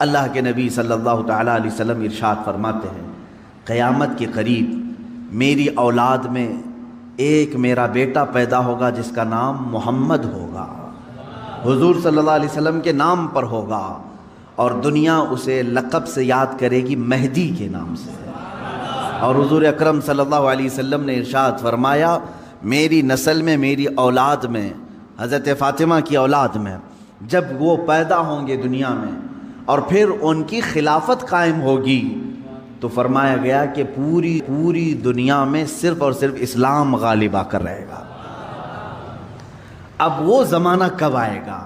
اللہ کے نبی صلی اللہ تعالیٰ علیہ وسلم ارشاد فرماتے ہیں، قیامت کے قریب میری اولاد میں ایک میرا بیٹا پیدا ہوگا جس کا نام محمد ہوگا، حضور صلی اللہ علیہ وسلم کے نام پر ہوگا، اور دنیا اسے لقب سے یاد کرے گی مہدی کے نام سے۔ اور حضور اکرم صلی اللہ علیہ وسلم نے ارشاد فرمایا، میری نسل میں، میری اولاد میں، حضرت فاطمہ کی اولاد میں جب وہ پیدا ہوں گے دنیا میں اور پھر ان کی خلافت قائم ہوگی، تو فرمایا گیا کہ پوری دنیا میں صرف اور صرف اسلام غالب آ کر رہے گا۔ اب وہ زمانہ کب آئے گا؟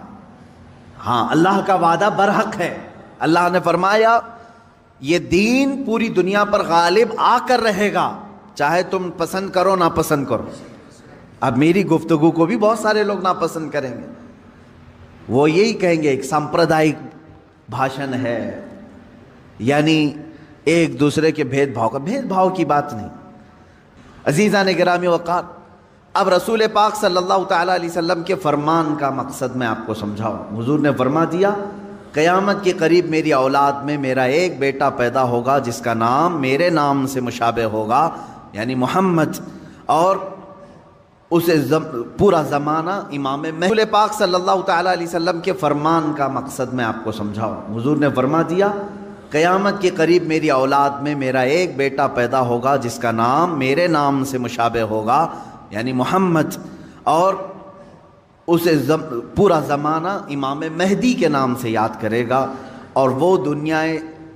ہاں، اللہ کا وعدہ برحق ہے۔ اللہ نے فرمایا یہ دین پوری دنیا پر غالب آ کر رہے گا، چاہے تم پسند کرو نہ پسند کرو۔ اب میری گفتگو کو بھی بہت سارے لوگ ناپسند کریں گے، وہ یہی کہیں گے ایک سمپردائک بھاشن ہے، یعنی ایک دوسرے کے بھید بھاؤ کی بات نہیں۔ عزیزان گرامی وقار، اب رسول پاک صلی اللہ تعالیٰ علیہ وسلم کے فرمان کا مقصد میں آپ کو سمجھاؤں۔ حضور نے فرما دیا، قیامت کے قریب میری اولاد میں میرا ایک بیٹا پیدا ہوگا جس کا نام میرے نام سے مشابہ ہوگا، یعنی محمد، اور اسے پورا زمانہ امام مہدی۔ رسول پاک صلی اللہ تعالیٰ علیہ وسلم کے فرمان کا مقصد میں آپ کو سمجھاؤں۔ حضور نے فرما دیا، قیامت کے قریب میری اولاد میں میرا ایک بیٹا پیدا ہوگا جس کا نام میرے نام سے مشابہ ہوگا، یعنی محمد، اور اسے پورا زمانہ امام مہدی کے نام سے یاد کرے گا، اور وہ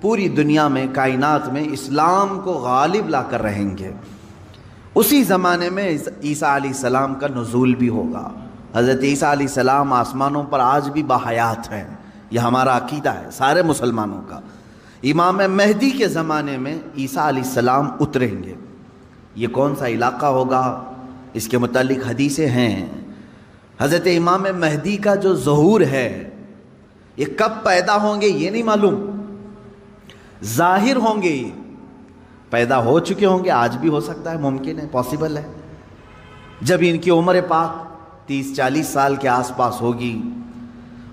پوری دنیا میں، کائنات میں اسلام کو غالب لا کر رہیں گے۔ اسی زمانے میں عیسیٰ علیہ السلام کا نزول بھی ہوگا۔ حضرت عیسیٰ علیہ السلام آسمانوں پر آج بھی باحیات ہیں، یہ ہمارا عقیدہ ہے سارے مسلمانوں کا۔ امام مہدی کے زمانے میں عیسیٰ علیہ السلام اتریں گے۔ یہ کون سا علاقہ ہوگا، اس کے متعلق حدیثیں ہیں۔ حضرت امام مہدی کا جو ظہور ہے یہ کب پیدا ہوں گے یہ نہیں معلوم، ظاہر ہوں گے، یہ پیدا ہو چکے ہوں گے، آج بھی ہو سکتا ہے، ممکن ہے، پاسبل ہے، جب ان کی عمر پاک 30-40 سال کے آس پاس ہوگی،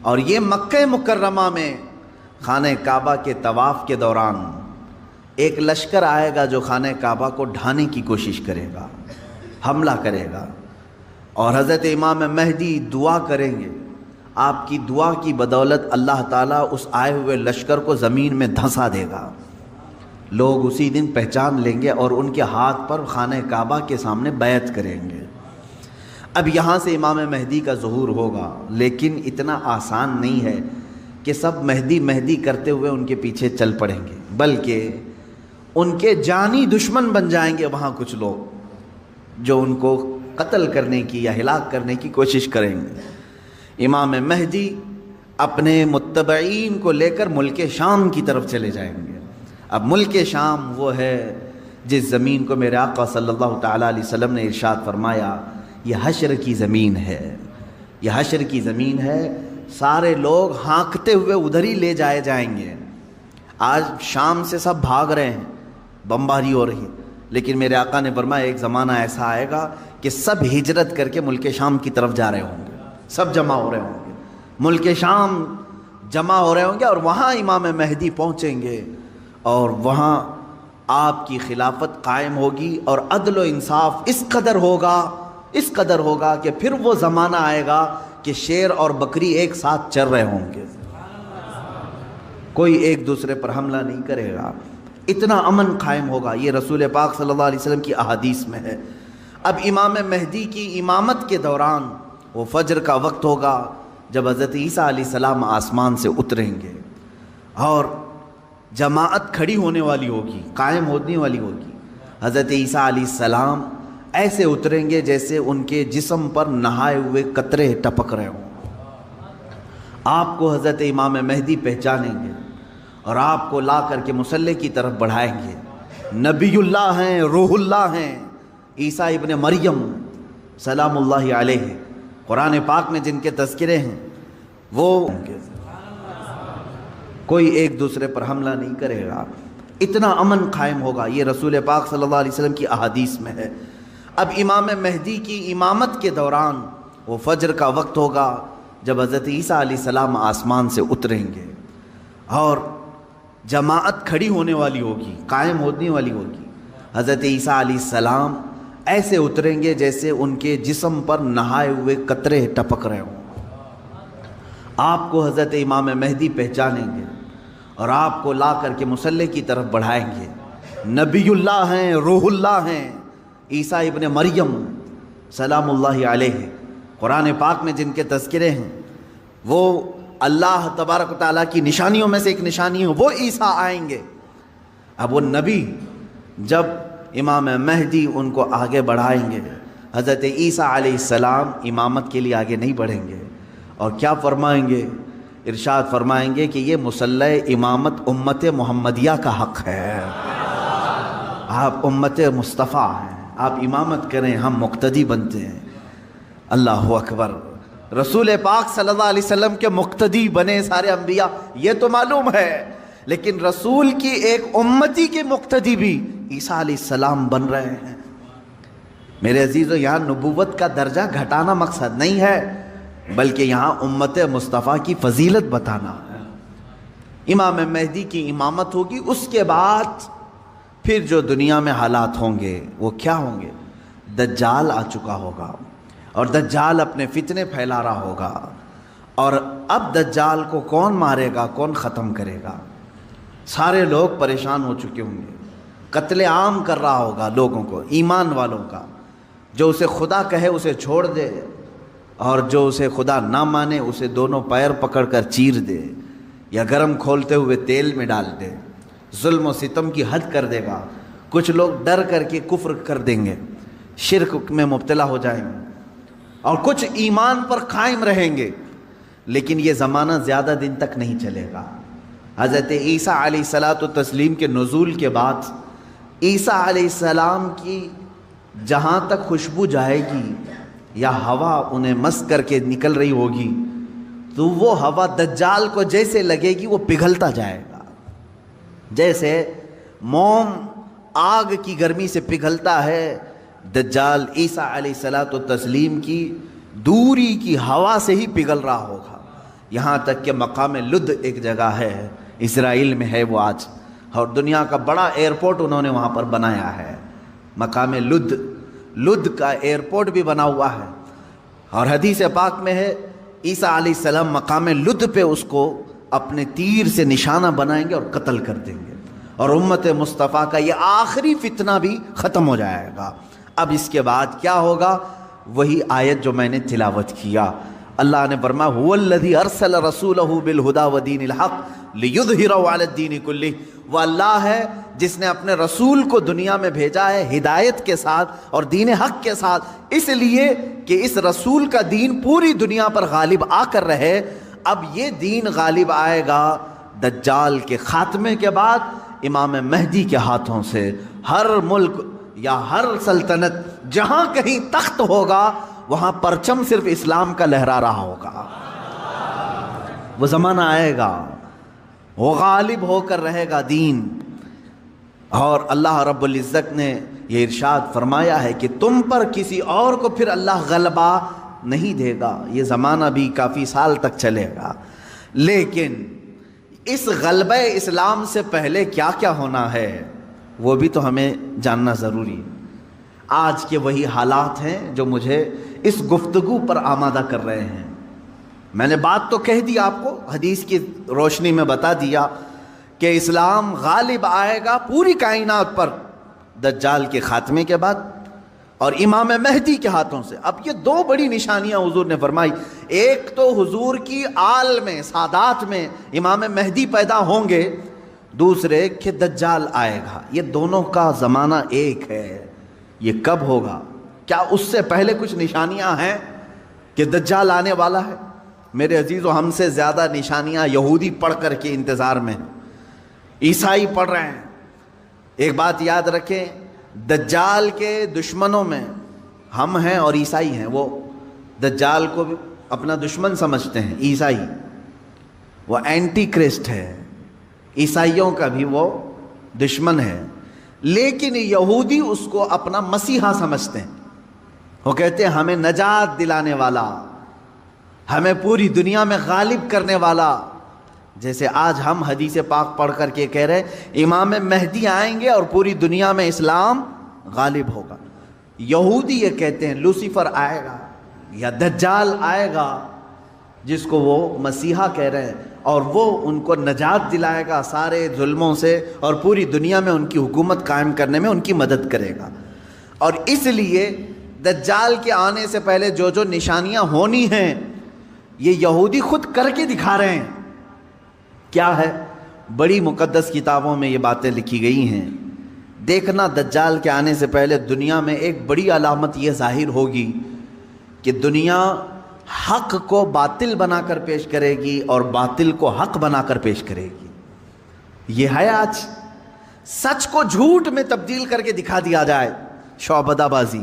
اور یہ مکہ مکرمہ میں خانہ کعبہ کے طواف کے دوران ایک لشکر آئے گا جو خانہ کعبہ کو ڈھانے کی کوشش کرے گا، حملہ کرے گا، اور حضرت امام مہدی دعا کریں گے، آپ کی دعا کی بدولت اللہ تعالیٰ اس آئے ہوئے لشکر کو زمین میں دھنسا دے گا۔ لوگ اسی دن پہچان لیں گے اور ان کے ہاتھ پر خانہ کعبہ کے سامنے بیعت کریں گے۔ اب یہاں سے امام مہدی کا ظہور ہوگا، لیکن اتنا آسان نہیں ہے کہ سب مہدی مہدی کرتے ہوئے ان کے پیچھے چل پڑیں گے، بلکہ ان کے جانی دشمن بن جائیں گے وہاں کچھ لوگ جو ان کو قتل کرنے کی یا ہلاک کرنے کی کوشش کریں گے۔ امام مہدی اپنے متبعین کو لے کر ملک شام کی طرف چلے جائیں گے۔ اب ملک شام وہ ہے جس زمین کو میرے آقا صلی اللہ تعالیٰ علیہ وسلم نے ارشاد فرمایا یہ حشر کی زمین ہے، یہ حشر کی زمین ہے، سارے لوگ ہانکتے ہوئے ادھر ہی لے جائے جائیں گے۔ آج شام سے سب بھاگ رہے ہیں، بمباری ہو رہی ہے، لیکن میرے آقا نے فرمایا ایک زمانہ ایسا آئے گا کہ سب ہجرت کر کے ملک شام کی طرف جا رہے ہوں گے، سب جمع ہو رہے ہوں گے، ملک شام جمع ہو رہے ہوں گے، اور وہاں امام مہدی پہنچیں گے، اور وہاں آپ کی خلافت قائم ہوگی، اور عدل و انصاف اس قدر ہوگا کہ پھر وہ زمانہ آئے گا کہ شیر اور بکری ایک ساتھ چر رہے ہوں گے، کوئی ایک دوسرے پر حملہ نہیں کرے گا، اتنا امن قائم ہوگا۔ یہ رسول پاک صلی اللہ علیہ وسلم کی احادیث میں ہے۔ اب امام مہدی کی امامت کے دوران وہ فجر کا وقت ہوگا جب حضرت عیسیٰ علیہ السلام آسمان سے اتریں گے، اور جماعت کھڑی ہونے والی ہوگی، قائم ہونے والی ہوگی۔ حضرت عیسیٰ علیہ السلام ایسے اتریں گے جیسے ان کے جسم پر نہائے ہوئے قطرے ٹپک رہے ہوں۔ آپ کو حضرت امام مہدی پہچانیں گے اور آپ کو لا کر کے مصلی کی طرف بڑھائیں گے۔ نبی اللہ ہیں، روح اللہ ہیں، عیسیٰ ابن مریم سلام اللہ علیہ، قرآن پاک میں جن کے تذکرے ہیں وہ ہوں گے، کوئی ایک دوسرے پر حملہ نہیں کرے گا، اتنا امن قائم ہوگا۔ یہ رسول پاک صلی اللہ علیہ وسلم کی احادیث میں ہے۔ اب امام مہدی کی امامت کے دوران وہ فجر کا وقت ہوگا جب حضرت عیسیٰ علیہ السلام آسمان سے اتریں گے، اور جماعت کھڑی ہونے والی ہوگی، قائم ہونے والی ہوگی۔ حضرت عیسیٰ علیہ السلام ایسے اتریں گے جیسے ان کے جسم پر نہائے ہوئے قطرے ٹپک رہے ہوں۔ آپ کو حضرت امام مہدی پہچانیں گے اور آپ کو لا کر کے مصلی کی طرف بڑھائیں گے۔ نبی اللہ ہیں، روح اللہ ہیں، عیسیٰ ابن مریم سلام اللہ علیہ، قرآن پاک میں جن کے تذکرے ہیں، وہ اللہ تبارک و تعالیٰ کی نشانیوں میں سے ایک نشانی ہے، وہ عیسیٰ آئیں گے۔ اب وہ نبی جب امام مہدی ان کو آگے بڑھائیں گے، حضرت عیسیٰ علیہ السلام امامت کے لیے آگے نہیں بڑھیں گے، اور کیا فرمائیں گے؟ ارشاد فرمائیں گے کہ یہ مصلی امامت امت محمدیہ کا حق ہے، آپ امت مصطفیٰ ہیں، آپ امامت کریں، ہم مقتدی بنتے ہیں۔ اللہ اکبر، رسول پاک صلی اللہ علیہ وسلم کے مقتدی بنے سارے انبیاء، یہ تو معلوم ہے، لیکن رسول کی ایک امتی کے مقتدی بھی عیسیٰ علیہ السلام بن رہے ہیں۔ میرے عزیزو، یہاں نبوت کا درجہ گھٹانا مقصد نہیں ہے، بلکہ یہاں امت مصطفیٰ کی فضیلت بتانا ہے۔ امام مہدی کی امامت ہوگی، اس کے بعد پھر جو دنیا میں حالات ہوں گے وہ کیا ہوں گے؟ دجال آ چکا ہوگا، اور دجال اپنے فتنے پھیلا رہا ہوگا، اور اب دجال کو کون مارے گا، کون ختم کرے گا؟ سارے لوگ پریشان ہو چکے ہوں گے، قتل عام کر رہا ہوگا لوگوں کو، ایمان والوں کا، جو اسے خدا کہے اسے چھوڑ دے، اور جو اسے خدا نہ مانے اسے دونوں پیر پکڑ کر چیر دے یا گرم کھولتے ہوئے تیل میں ڈال دے، ظلم و ستم کی حد کر دے گا۔ کچھ لوگ ڈر کر کے کفر کر دیں گے، شرک میں مبتلا ہو جائیں گے، اور کچھ ایمان پر قائم رہیں گے، لیکن یہ زمانہ زیادہ دن تک نہیں چلے گا۔ حضرت عیسیٰ علیہ الصلاۃ والتسلیم کے نزول کے بعد عیسیٰ علیہ السلام کی جہاں تک خوشبو جائے گی یا ہوا انہیں مس کر کے نکل رہی ہوگی، تو وہ ہوا دجال کو جیسے لگے گی وہ پگھلتا جائے گا، جیسے موم آگ کی گرمی سے پگھلتا ہے، دجال عیسیٰ علیہ الصلاۃ والتسلیم کی دوری کی ہوا سے ہی پگھل رہا ہوگا۔ یہاں تک کہ مقام لد ایک جگہ ہے، اسرائیل میں ہے وہ آج، اور دنیا کا بڑا ایئرپورٹ انہوں نے وہاں پر بنایا ہے، مقام لد کا ایئرپورٹ بھی بنا ہوا ہے، اور حدیث پاک میں ہے عیسیٰ علیہ السلام مقام لد پہ اس کو اپنے تیر سے نشانہ بنائیں گے اور قتل کر دیں گے، اور امت مصطفیٰ کا یہ آخری فتنہ بھی ختم ہو جائے گا۔ اب اس کے بعد کیا ہوگا؟ وہی آیت جو میں نے تلاوت کیا، اللہ نے فرمایا هو الذی ارسل رسولہ بالہدی ودین الحق لیظہرہ علی الدین کلہ، وہ اللہ ہے جس نے اپنے رسول کو دنیا میں بھیجا ہے ہدایت کے ساتھ اور دین حق کے ساتھ، اس لیے کہ اس رسول کا دین پوری دنیا پر غالب آ کر رہے۔ اب یہ دین غالب آئے گا دجال کے خاتمے کے بعد امام مہدی کے ہاتھوں سے۔ ہر ملک یا ہر سلطنت جہاں کہیں تخت ہوگا وہاں پرچم صرف اسلام کا لہرا رہا ہوگا۔ وہ زمانہ آئے گا، وہ غالب ہو کر رہے گا دین، اور اللہ رب العزت نے یہ ارشاد فرمایا ہے کہ تم پر کسی اور کو پھر اللہ غلبہ نہیں دے گا۔ یہ زمانہ بھی کافی سال تک چلے گا، لیکن اس غلبہ اسلام سے پہلے کیا کیا ہونا ہے وہ بھی تو ہمیں جاننا ضروری ہے۔ آج کے وہی حالات ہیں جو مجھے اس گفتگو پر آمادہ کر رہے ہیں۔ میں نے بات تو کہہ دی، آپ کو حدیث کی روشنی میں بتا دیا کہ اسلام غالب آئے گا پوری کائنات پر دجال کے خاتمے کے بعد اور امام مہدی کے ہاتھوں سے۔ اب یہ دو بڑی نشانیاں حضور نے فرمائی، ایک تو حضور کی آل میں سادات میں امام مہدی پیدا ہوں گے، دوسرے کہ دجال آئے گا۔ یہ دونوں کا زمانہ ایک ہے۔ یہ کب ہوگا؟ کیا اس سے پہلے کچھ نشانیاں ہیں کہ دجال آنے والا ہے؟ میرے عزیزو، ہم سے زیادہ نشانیاں یہودی پڑھ کر کے انتظار میں ہیں، عیسائی پڑھ رہے ہیں۔ ایک بات یاد رکھیں، دجال کے دشمنوں میں ہم ہیں اور عیسائی ہیں۔ وہ دجال کو بھی اپنا دشمن سمجھتے ہیں، عیسائی، وہ اینٹی کرسٹ ہے، عیسائیوں کا بھی وہ دشمن ہے، لیکن یہودی اس کو اپنا مسیحا سمجھتے ہیں۔ وہ کہتے ہیں ہمیں نجات دلانے والا، ہمیں پوری دنیا میں غالب کرنے والا، جیسے آج ہم حدیث پاک پڑھ کر کے کہہ رہے ہیں امام مہدی آئیں گے اور پوری دنیا میں اسلام غالب ہوگا. یہودی یہ کہتے ہیں لوسیفر آئے گا یا دجال آئے گا جس کو وہ مسیحا کہہ رہے ہیں, اور وہ ان کو نجات دلائے گا سارے ظلموں سے اور پوری دنیا میں ان کی حکومت قائم کرنے میں ان کی مدد کرے گا. اور اس لیے دجال کے آنے سے پہلے جو جو نشانیاں ہونی ہیں یہ یہودی خود کر کے دکھا رہے ہیں. کیا ہے؟ بڑی مقدس کتابوں میں یہ باتیں لکھی گئی ہیں. دیکھنا دجال کے آنے سے پہلے دنیا میں ایک بڑی علامت یہ ظاہر ہوگی کہ دنیا حق کو باطل بنا کر پیش کرے گی اور باطل کو حق بنا کر پیش کرے گی. یہ ہے آج سچ کو جھوٹ میں تبدیل کر کے دکھا دیا جائے, شعبدہ بازی,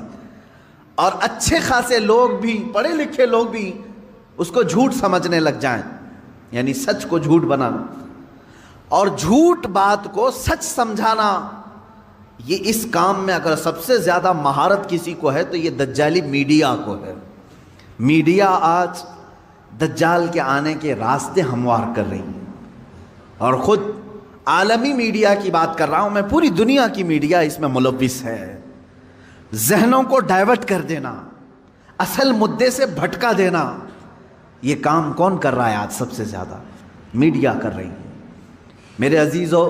اور اچھے خاصے لوگ بھی, پڑھے لکھے لوگ بھی اس کو جھوٹ سمجھنے لگ جائیں, یعنی سچ کو جھوٹ بنانا اور جھوٹ بات کو سچ سمجھانا. یہ اس کام میں اگر سب سے زیادہ مہارت کسی کو ہے تو یہ دجالی میڈیا کو ہے. میڈیا آج دجال کے آنے کے راستے ہموار کر رہی ہے, اور خود عالمی میڈیا کی بات کر رہا ہوں میں, پوری دنیا کی میڈیا اس میں ملوث ہے. ذہنوں کو ڈائیورٹ کر دینا, اصل مدے سے بھٹکا دینا, یہ کام کون کر رہا ہے آج؟ سب سے زیادہ میڈیا کر رہی ہے. میرے عزیزو,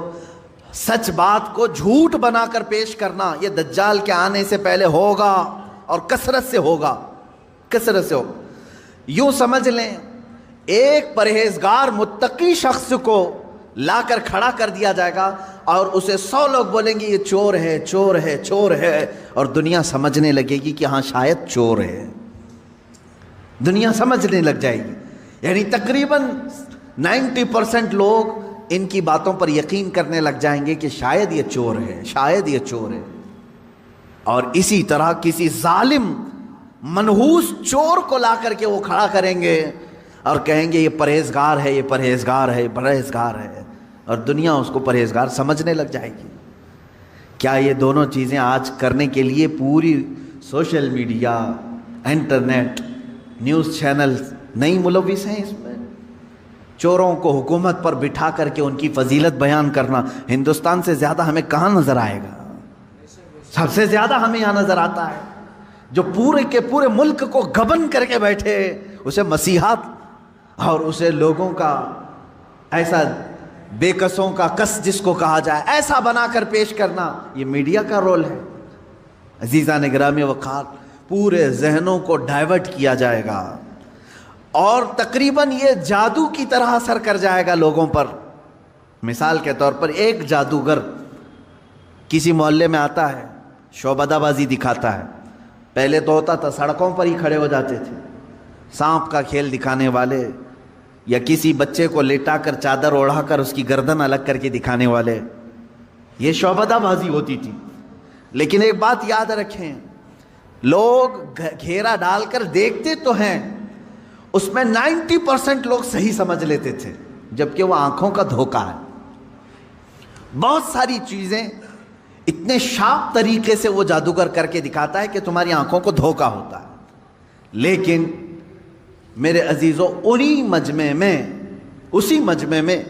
سچ بات کو جھوٹ بنا کر پیش کرنا یہ دجال کے آنے سے پہلے ہوگا اور کثرت سے ہوگا, کثرت سے ہوگا. یوں سمجھ لیں ایک پرہیزگار متقی شخص کو لا کر کھڑا کر دیا جائے گا اور اسے 100 لوگ بولیں گے یہ چور ہے, چور ہے, چور ہے, اور دنیا سمجھنے لگے گی کہ ہاں شاید چور ہے. دنیا سمجھنے لگ جائے گی. یعنی تقریباً 90% لوگ ان کی باتوں پر یقین کرنے لگ جائیں گے کہ شاید یہ چور ہے, شاید یہ چور ہے. اور اسی طرح کسی ظالم منحوس چور کو لا کر کے وہ کھڑا کریں گے اور کہیں گے یہ پرہیزگار ہے, یہ پرہیزگار ہے, پرہیزگار ہے, اور دنیا اس کو پرہیزگار سمجھنے لگ جائے گی. کیا یہ دونوں چیزیں آج کرنے کے لیے پوری social media, internet, news channel نہیں ملوث ہیں؟ اس میں چوروں کو حکومت پر بٹھا کر کے ان کی فضیلت بیان کرنا ہندوستان سے زیادہ ہمیں کہاں نظر آئے گا؟ سب سے زیادہ ہمیں یہاں نظر آتا ہے جو پورے کے پورے ملک کو گبن کر کے بیٹھے, اسے مسیحات اور اسے لوگوں کا ایسا بے کسوں کا کس جس کو کہا جائے ایسا بنا کر پیش کرنا, یہ میڈیا کا رول ہے. عزیزان گرامی وقار, پورے ذہنوں کو ڈائیورٹ کیا جائے گا اور تقریباً یہ جادو کی طرح اثر کر جائے گا لوگوں پر. مثال کے طور پر ایک جادوگر کسی محلے میں آتا ہے, شعبدہ بازی دکھاتا ہے. پہلے تو ہوتا تھا سڑکوں پر ہی کھڑے ہو جاتے تھے, سانپ کا کھیل دکھانے والے, یا کسی بچے کو لیٹا کر چادر اوڑھا کر اس کی گردن الگ کر کے دکھانے والے, یہ شعبدہ بازی ہوتی تھی. لیکن ایک بات یاد رکھیں, لوگ گھیرا ڈال کر دیکھتے تو ہیں, اس میں 90% لوگ صحیح سمجھ لیتے تھے, جبکہ وہ آنکھوں کا دھوکہ ہے. بہت ساری چیزیں اتنے شارپ طریقے سے وہ جادوگر کر کے دکھاتا ہے کہ تمہاری آنکھوں کو دھوکہ ہوتا ہے. لیکن میرے عزیزو, اسی مجمع میں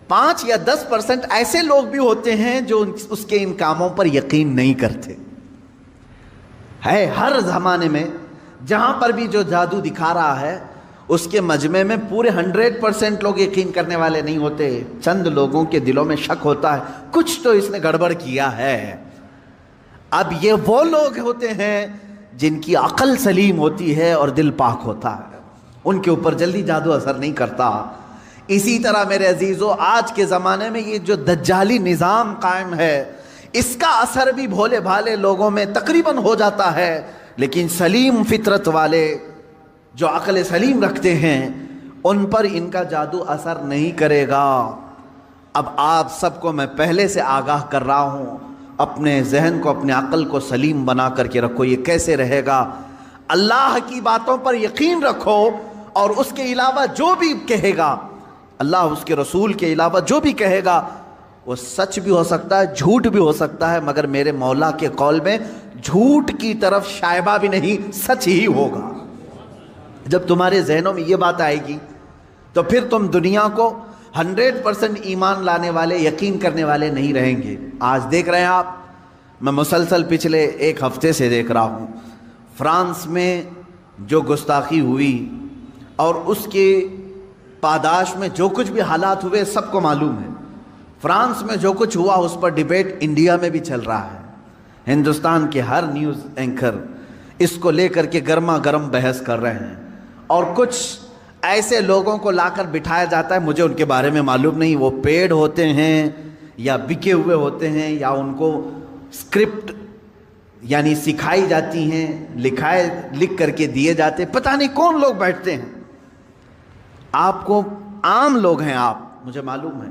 5 یا 10% ایسے لوگ بھی ہوتے ہیں جو اس کے ان کاموں پر یقین نہیں کرتے. ہے ہر زمانے میں جہاں پر بھی جو جادو دکھا رہا ہے اس کے مجمع میں پورے 100% لوگ یقین کرنے والے نہیں ہوتے. چند لوگوں کے دلوں میں شک ہوتا ہے کچھ تو اس نے گڑبڑ کیا ہے. اب یہ وہ لوگ ہوتے ہیں جن کی عقل سلیم ہوتی ہے اور دل پاک ہوتا ہے, ان کے اوپر جلدی جادو اثر نہیں کرتا. اسی طرح میرے عزیزو, آج کے زمانے میں یہ جو دجالی نظام قائم ہے اس کا اثر بھی بھولے بھالے لوگوں میں تقریباً ہو جاتا ہے, لیکن سلیم فطرت والے جو عقل سلیم رکھتے ہیں ان پر ان کا جادو اثر نہیں کرے گا. اب آپ سب کو میں پہلے سے آگاہ کر رہا ہوں, اپنے ذہن کو, اپنے عقل کو سلیم بنا کر کے رکھو. یہ کیسے رہے گا؟ اللہ کی باتوں پر یقین رکھو اور اس کے علاوہ جو بھی کہے گا, اللہ اس کے رسول کے علاوہ جو بھی کہے گا وہ سچ بھی ہو سکتا ہے, جھوٹ بھی ہو سکتا ہے, مگر میرے مولا کے قول میں جھوٹ کی طرف شائبہ بھی نہیں, سچ ہی ہوگا. جب تمہارے ذہنوں میں یہ بات آئے گی تو پھر تم دنیا کو 100% ایمان لانے والے، یقین کرنے والے نہیں رہیں گے۔ آج دیکھ رہے ہیں آپ، میں مسلسل پچھلے ایک ہفتے سے دیکھ رہا ہوں، فرانس میں جو گستاخی ہوئی اور اس کے پاداش میں جو کچھ بھی حالات ہوئے سب کو معلوم ہے۔ فرانس میں جو کچھ ہوا اس پر ڈیبیٹ انڈیا میں بھی چل رہا ہے۔ ہندوستان کے ہر نیوز اینکر اس کو لے کر کے گرما گرم بحث کر رہے ہیں، اور کچھ ایسے لوگوں کو لا کر بٹھایا جاتا ہے، مجھے ان کے بارے میں معلوم نہیں، وہ پیڈ ہوتے ہیں یا بکے ہوئے ہوتے ہیں، یا ان کو اسکرپٹ یعنی سکھائی جاتی ہیں، لکھ کر کے دیے جاتے، پتہ نہیں کون لوگ بیٹھتے ہیں۔ آپ کو عام لوگ ہیں آپ، مجھے معلوم ہے،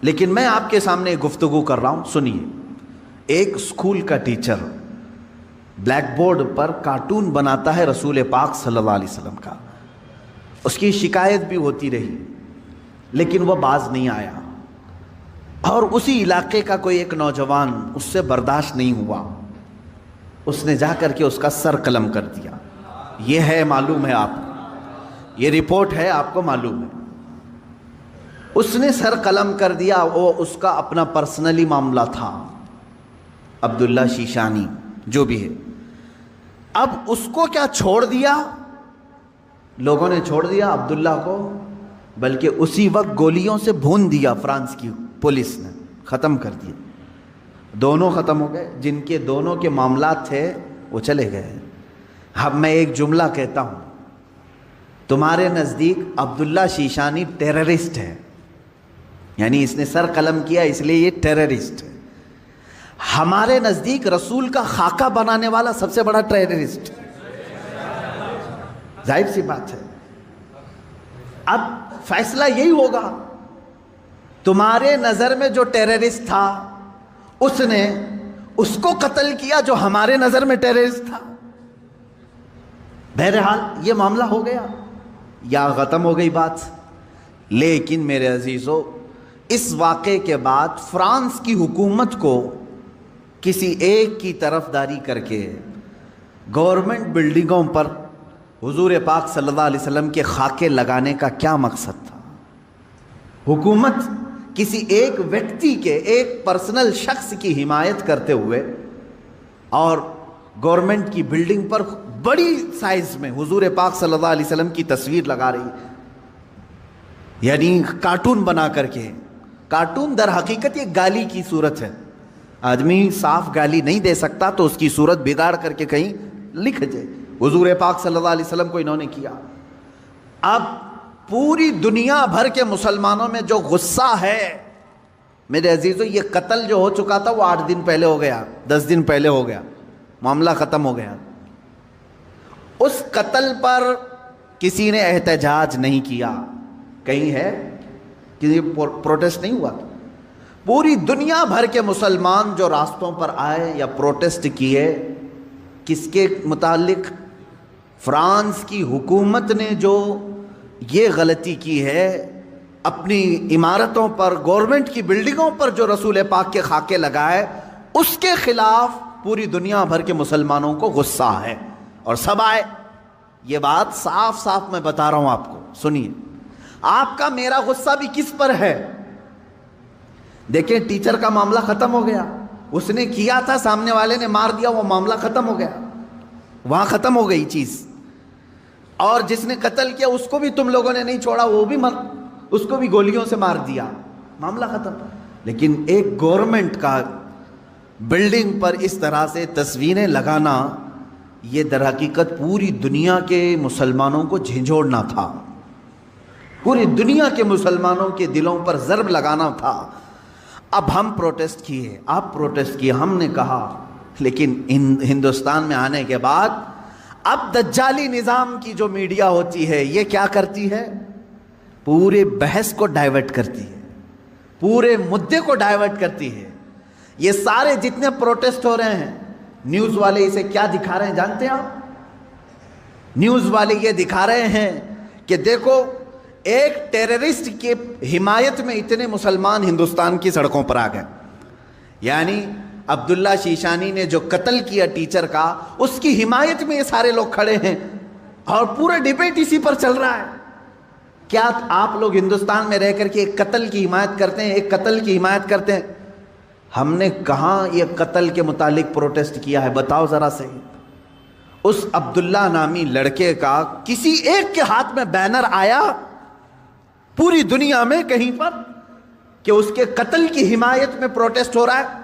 لیکن میں آپ کے سامنے گفتگو کر رہا ہوں، سنیے۔ ایک اسکول کا ٹیچر بلیک بورڈ پر کارٹون بناتا ہے رسول پاک صلی اللہ علیہ وسلم کا، اس کی شکایت بھی ہوتی رہی لیکن وہ باز نہیں آیا، اور اسی علاقے کا کوئی ایک نوجوان اس سے برداشت نہیں ہوا، اس نے جا کر کے اس کا سر قلم کر دیا۔ یہ ہے، معلوم ہے آپ کو، یہ رپورٹ ہے، آپ کو معلوم ہے۔ اس نے سر قلم کر دیا، وہ اس کا اپنا پرسنلی معاملہ تھا، عبداللہ شیشانی جو بھی ہے۔ اب اس کو کیا چھوڑ دیا؟ لوگوں نے چھوڑ دیا عبداللہ کو، بلکہ اسی وقت گولیوں سے بھون دیا فرانس کی پولیس نے، ختم کر دیا۔ دونوں ختم ہو گئے، جن کے دونوں کے معاملات تھے وہ چلے گئے۔ اب میں ایک جملہ کہتا ہوں، تمہارے نزدیک عبداللہ شیشانی ٹیررسٹ ہے، یعنی اس نے سر قلم کیا اس لیے یہ ٹیررسٹ ہے۔ ہمارے نزدیک رسول کا خاکہ بنانے والا سب سے بڑا ٹیررسٹ، ظاہر سی بات ہے۔ اب فیصلہ یہی ہوگا، تمہارے نظر میں جو ٹیررسٹ تھا اس نے اس کو قتل کیا جو ہمارے نظر میں ٹیررسٹ تھا۔ بہرحال یہ معاملہ ہو گیا یا ختم ہو گئی بات۔ لیکن میرے عزیزو، اس واقعے کے بعد فرانس کی حکومت کو کسی ایک کی طرفداری کر کے گورنمنٹ بلڈنگوں پر حضور پاک صلی اللہ علیہ وسلم کے خاکے لگانے کا کیا مقصد تھا؟ حکومت کسی ایک ویکتی کے، ایک پرسنل شخص کی حمایت کرتے ہوئے اور گورنمنٹ کی بلڈنگ پر بڑی سائز میں حضور پاک صلی اللہ علیہ وسلم کی تصویر لگا رہی، یعنی کارٹون بنا کر کے۔ کارٹون در حقیقت یہ گالی کی صورت ہے، آدمی صاف گالی نہیں دے سکتا تو اس کی صورت بگاڑ کر کے کہیں لکھ جائے، حضور پاک صلی اللہ علیہ وسلم کو انہوں نے کیا۔ اب پوری دنیا بھر کے مسلمانوں میں جو غصہ ہے میرے عزیزو، یہ قتل جو ہو چکا تھا وہ 8 دن پہلے ہو گیا، 10 دن پہلے ہو گیا، معاملہ ختم ہو گیا۔ اس قتل پر کسی نے احتجاج نہیں کیا، کہیں ہے کہ پروٹیسٹ نہیں ہوا۔ پوری دنیا بھر کے مسلمان جو راستوں پر آئے یا پروٹیسٹ کیے، کس کے متعلق؟ فرانس کی حکومت نے جو یہ غلطی کی ہے، اپنی عمارتوں پر، گورنمنٹ کی بلڈنگوں پر جو رسول پاک کے خاکے لگائے، اس کے خلاف پوری دنیا بھر کے مسلمانوں کو غصہ ہے، اور سب آئے۔ یہ بات صاف صاف میں بتا رہا ہوں آپ کو، سنیے۔ آپ کا میرا غصہ بھی کس پر ہے؟ دیکھیں، ٹیچر کا معاملہ ختم ہو گیا، اس نے کیا تھا، سامنے والے نے مار دیا، وہ معاملہ ختم ہو گیا، وہاں ختم ہو گئی چیز۔ اور جس نے قتل کیا اس کو بھی تم لوگوں نے نہیں چھوڑا، وہ بھی اس کو بھی گولیوں سے مار دیا، معاملہ ختم۔ لیکن ایک گورنمنٹ کا بلڈنگ پر اس طرح سے تصویریں لگانا، یہ در حقیقت پوری دنیا کے مسلمانوں کو جھنجھوڑنا تھا، پوری دنیا کے مسلمانوں کے دلوں پر ضرب لگانا تھا۔ اب ہم پروٹیسٹ کیے، آپ پروٹیسٹ کیے، ہم نے کہا، لیکن ہندوستان میں آنے کے بعد اب دجالی نظام کی جو میڈیا ہوتی ہے یہ کیا کرتی ہے؟ پورے بحث کو ڈائیورٹ کرتی ہے، پورے مدے کو ڈائیورٹ کرتی ہے۔ یہ سارے جتنے پروٹیسٹ ہو رہے ہیں، نیوز والے اسے کیا دکھا رہے ہیں جانتے ہیں آپ؟ نیوز والے یہ دکھا رہے ہیں کہ دیکھو، ایک ٹیررسٹ کی حمایت میں اتنے مسلمان ہندوستان کی سڑکوں پر آ گئے، یعنی عبداللہ شیشانی نے جو قتل کیا ٹیچر کا، اس کی حمایت میں یہ سارے لوگ کھڑے ہیں، اور پورا ڈیبیٹ اسی پر چل رہا ہے۔ کیا آپ لوگ ہندوستان میں رہ کر کے ایک قتل کی حمایت کرتے ہیں؟ ایک قتل کی حمایت کرتے ہیں؟ ہم نے کہاں یہ قتل کے متعلق پروٹیسٹ کیا ہے؟ بتاؤ ذرا صحیح۔ اس عبداللہ نامی لڑکے کا کسی ایک کے ہاتھ میں بینر آیا پوری دنیا میں کہیں پر کہ اس کے قتل کی حمایت میں پروٹیسٹ ہو رہا ہے؟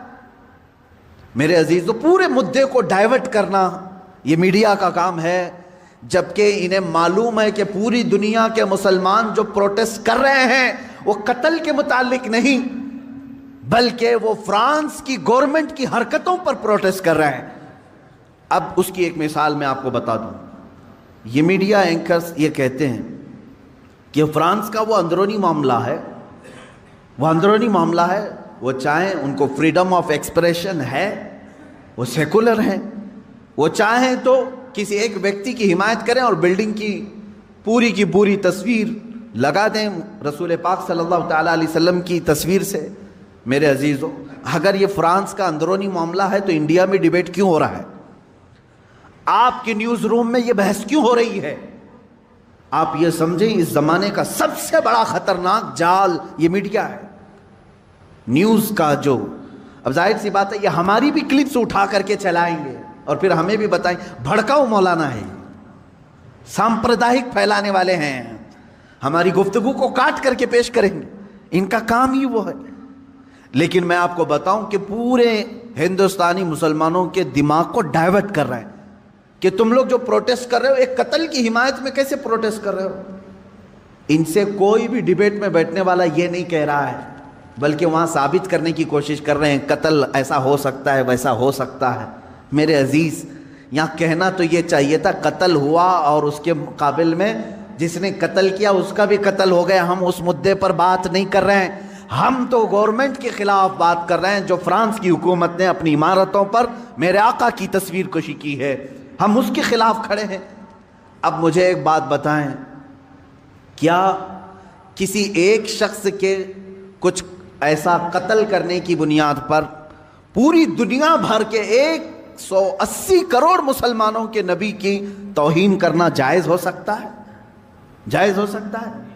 میرے عزیزو، پورے مدے کو ڈائیورٹ کرنا یہ میڈیا کا کام ہے، جبکہ انہیں معلوم ہے کہ پوری دنیا کے مسلمان جو پروٹیسٹ کر رہے ہیں وہ قتل کے متعلق نہیں، بلکہ وہ فرانس کی گورنمنٹ کی حرکتوں پر پروٹیسٹ کر رہے ہیں۔ اب اس کی ایک مثال میں آپ کو بتا دوں، یہ میڈیا اینکرز یہ کہتے ہیں کہ فرانس کا وہ اندرونی معاملہ ہے، وہ اندرونی معاملہ ہے، وہ چاہیں ان کو فریڈم آف ایکسپریشن ہے، وہ سیکولر ہیں، وہ چاہیں تو کسی ایک ویکتی کی حمایت کریں اور بلڈنگ کی پوری تصویر لگا دیں رسول پاک صلی اللہ تعالیٰ علیہ وسلم کی تصویر سے۔ میرے عزیزو، اگر یہ فرانس کا اندرونی معاملہ ہے تو انڈیا میں ڈیبیٹ کیوں ہو رہا ہے؟ آپ کے نیوز روم میں یہ بحث کیوں ہو رہی ہے؟ آپ یہ سمجھیں اس زمانے کا سب سے بڑا خطرناک جال یہ میڈیا ہے، نیوز کا جو، اب ظاہر سی بات ہے یہ ہماری بھی کلپس اٹھا کر کے چلائیں گے اور پھر ہمیں بھی بتائیں بھڑکاؤ مولانا ہے، سامپردائک پھیلانے والے ہیں، ہماری گفتگو کو کاٹ کر کے پیش کریں گے، ان کا کام ہی وہ ہے۔ لیکن میں آپ کو بتاؤں کہ پورے ہندوستانی مسلمانوں کے دماغ کو ڈائیورٹ کر رہے ہیں کہ تم لوگ جو پروٹیسٹ کر رہے ہو ایک قتل کی حمایت میں کیسے پروٹیسٹ کر رہے ہو؟ ان سے کوئی بھی ڈیبیٹ میں بیٹھنے والا یہ نہیں کہہ رہا ہے، بلکہ وہاں ثابت کرنے کی کوشش کر رہے ہیں قتل ایسا ہو سکتا ہے، ویسا ہو سکتا ہے۔ میرے عزیز، یہاں کہنا تو یہ چاہیے تھا قتل ہوا اور اس کے مقابل میں جس نے قتل کیا اس کا بھی قتل ہو گیا، ہم اس مدے پر بات نہیں کر رہے ہیں، ہم تو گورنمنٹ کے خلاف بات کر رہے ہیں جو فرانس کی حکومت نے اپنی عمارتوں پر میرے آقا کی تصویر کشی کی ہے، ہم اس کے خلاف کھڑے ہیں۔ اب مجھے ایک بات بتائیں، کیا کسی ایک شخص کے کچھ ایسا قتل کرنے کی بنیاد پر پوری دنیا بھر کے 180 کروڑ مسلمانوں کے نبی کی توہین کرنا جائز ہو سکتا ہے؟ جائز ہو سکتا ہے؟